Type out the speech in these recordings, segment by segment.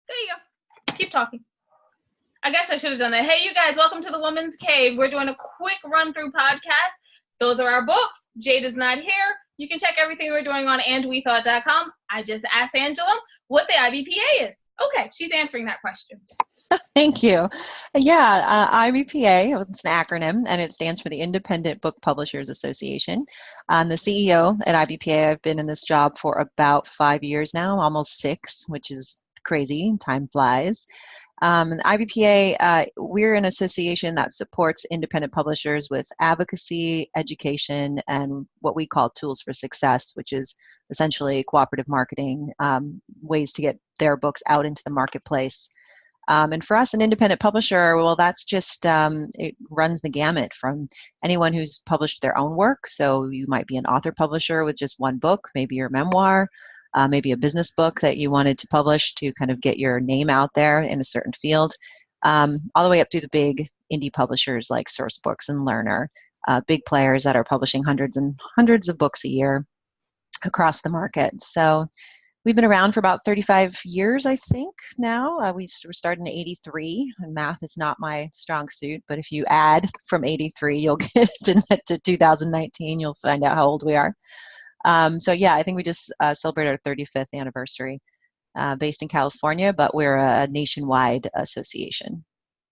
There you go. Keep talking. I guess I should have done that. Hey, you guys, welcome to the Woman's Cave. We're doing a quick run-through podcast. Those are our books. Jade is not here. You can check everything we're doing on andwethought.com. I just asked Angela what the IBPA is. Okay, she's answering that question. Thank you. Yeah, IBPA, it's an acronym, and it stands for the Independent Book Publishers Association. I'm the CEO at IBPA. I've been in this job for about 5 years now, almost 6, which is crazy. Time flies. And IBPA, we're an association that supports independent publishers with advocacy, education, and what we call tools for success, which is essentially cooperative marketing, ways to get their books out into the marketplace. And for us, an independent publisher, well, that's just, it runs the gamut from anyone who's published their own work. So you might be an author publisher with just one book, maybe your memoir, maybe a business book that you wanted to publish to kind of get your name out there in a certain field, all the way up to the big indie publishers like Sourcebooks and Learner, big players that are publishing hundreds and hundreds of books a year across the market. So we've been around for about 35 years, I think, now. We started in 83, and math is not my strong suit, but if you add from 83, you'll get to 2019, you'll find out how old we are. So yeah, I think we just celebrated our 35th anniversary, based in California, but we're a nationwide association.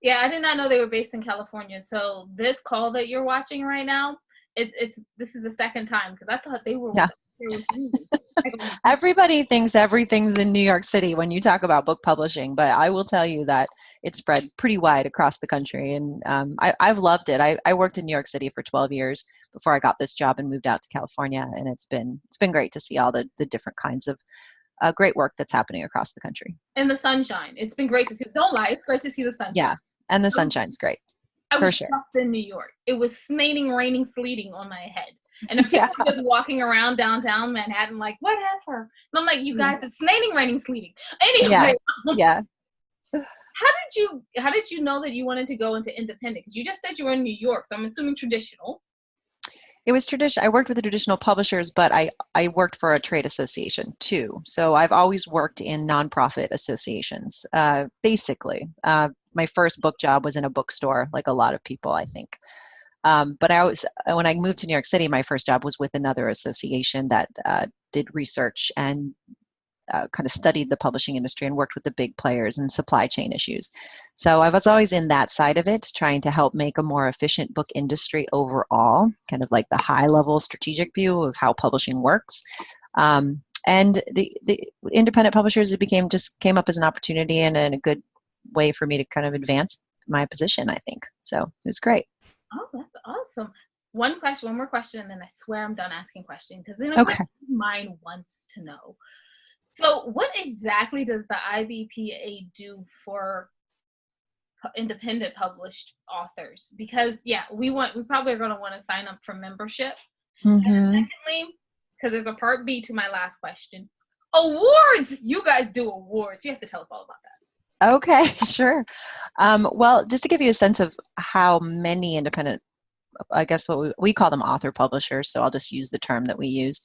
Yeah, I did not know they were based in California. So this call that you're watching right now, this is the second time, because I thought they were. Yeah. Everybody thinks everything's in New York City when you talk about book publishing, but I will tell you that it's spread pretty wide across the country, and I've loved it. I worked in New York City for 12 years before I got this job and moved out to California, and it's been great to see all the different kinds of great work that's happening across the country. And the sunshine. It's been great to see. Don't lie, it's great to see the sunshine. Yeah, and the sunshine's great. I was just in New York. It was snaining, raining, sleeting on my head. And if people were just walking around downtown Manhattan, like, whatever. And I'm like, you guys, it's snaining, raining, sleeting. Anyway. Yeah. How did you know that you wanted to go into independent? Because you just said you were in New York, so I'm assuming traditional. It was traditional. I worked with the traditional publishers, but I worked for a trade association too. So I've always worked in nonprofit associations, basically. My first book job was in a bookstore, like a lot of people, I think. But when I moved to New York City, my first job was with another association that did research and kind of studied the publishing industry and worked with the big players and supply chain issues. So I was always in that side of it, trying to help make a more efficient book industry overall, kind of like the high level strategic view of how publishing works. And the independent publishers, it came up as an opportunity and a good way for me to kind of advance my position, I think. So it was great. Oh, that's awesome. One more question, and then I swear I'm done asking questions, because mine wants to know. So what exactly does the IBPA do for independent published authors? Because we probably are going to want to sign up for membership. Mm-hmm. And secondly, because there's a part B to my last question, awards. You guys do awards. You have to tell us all about that. Okay, sure. Well, just to give you a sense of how many independent, I guess what we call them author publishers, so I'll just use the term that we use.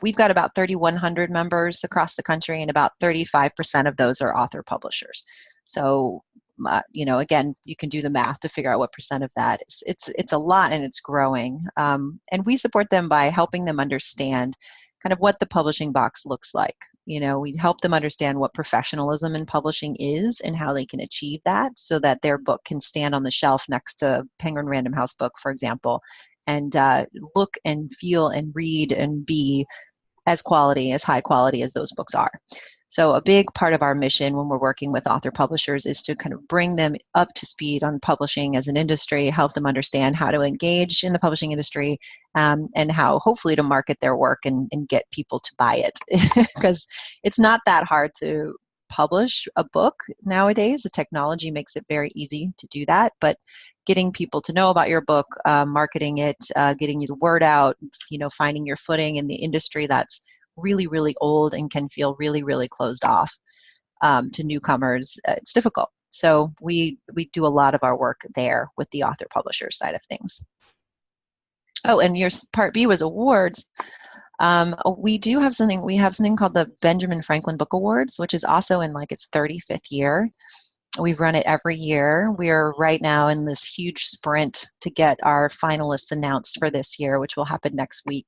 We've got about 3,100 members across the country, and about 35% of those are author publishers. So, again, you can do the math to figure out what percent of that is. It's a lot, and it's growing. And we support them by helping them understand kind of what the publishing box looks like. We help them understand what professionalism in publishing is and how they can achieve that so that their book can stand on the shelf next to Penguin Random House book, for example, and look and feel and read and be as high quality as those books are. So a big part of our mission when we're working with author publishers is to kind of bring them up to speed on publishing as an industry, help them understand how to engage in the publishing industry, and how hopefully to market their work and get people to buy it. Because it's not that hard to publish a book nowadays. The technology makes it very easy to do that, but getting people to know about your book, marketing it, getting the word out, finding your footing in the industry that's really, really old and can feel really, really closed off to newcomers, it's difficult. So we do a lot of our work there with the author publisher side of things. Oh, and your part B was awards. We do have something. We have something called the Benjamin Franklin Book Awards, which is also in like its 35th year. We've run it every year. We are right now in this huge sprint to get our finalists announced for this year, which will happen next week.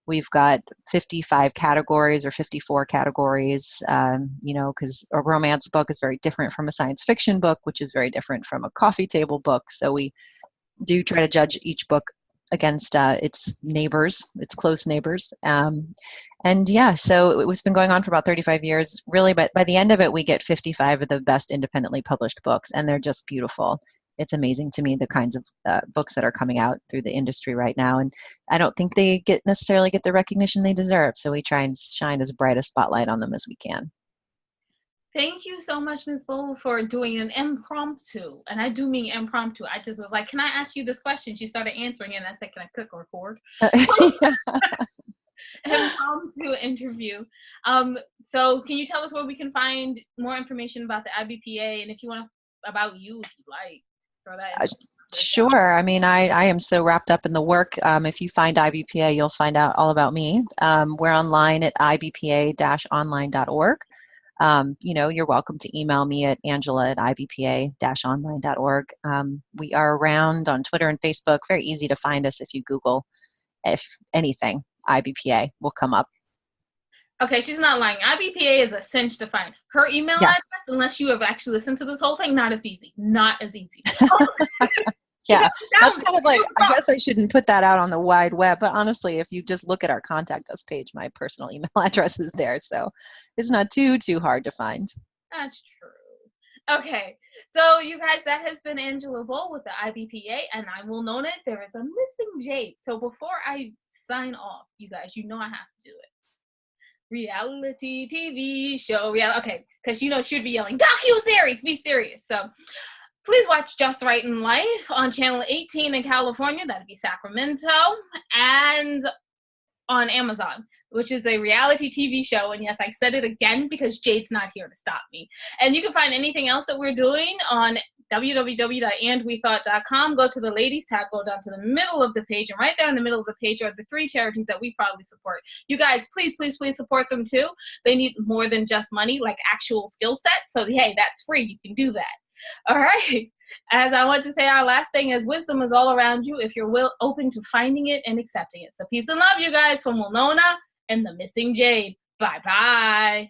We've got 55 categories or 54 categories, you know, because a romance book is very different from a science fiction book, which is very different from a coffee table book. So we do try to judge each book against its neighbors, its close neighbors. And yeah, so it's been going on for about 35 years, really, but by the end of it, we get 55 of the best independently published books, and they're just beautiful. It's amazing to me the kinds of books that are coming out through the industry right now, and I don't think they necessarily get the recognition they deserve, so we try and shine as bright a spotlight on them as we can. Thank you so much, Ms. Bole, for doing an impromptu, and I do mean impromptu. I just was like, can I ask you this question? She started answering it, and I said, can I click record? Impromptu interview. So can you tell us where we can find more information about the IBPA, and if you want to, about you, if you like, throw that in. Sure. I mean, I am so wrapped up in the work. If you find IBPA, you'll find out all about me. We're online at ibpa-online.org. You know, you're welcome to email me at angela@ibpa-online.org. We are around on Twitter and Facebook. Very easy to find us if you Google, if anything, IBPA will come up. Okay, she's not lying. IBPA is a cinch to find. Her email address, unless you have actually listened to this whole thing, not as easy. Not as easy. Yeah, that's kind of like, I guess I shouldn't put that out on the wide web, but honestly, if you just look at our contact us page, my personal email address is there, so it's not too hard to find. That's true. Okay, so you guys, that has been Angela Bole with the IBPA, and I will note it, there is a missing Jade. So before I sign off, you guys, you know I have to do it. Reality TV show, okay, because you know she'd be yelling, docu-series, be serious. So please watch Just Right in Life on Channel 18 in California, that'd be Sacramento, and on Amazon, which is a reality TV show. And yes, I said it again because Jade's not here to stop me. And you can find anything else that we're doing on www.andwethought.com. Go to the ladies tab, go down to the middle of the page, and right there in the middle of the page are the 3 charities that we probably support. You guys, please, please, please support them too. They need more than just money, like actual skill sets. So hey, that's free. You can do that. All right. As I want to say, our last thing is wisdom is all around you if you're open to finding it and accepting it. So peace and love, you guys, from Winona and the Missing Jade. Bye-bye.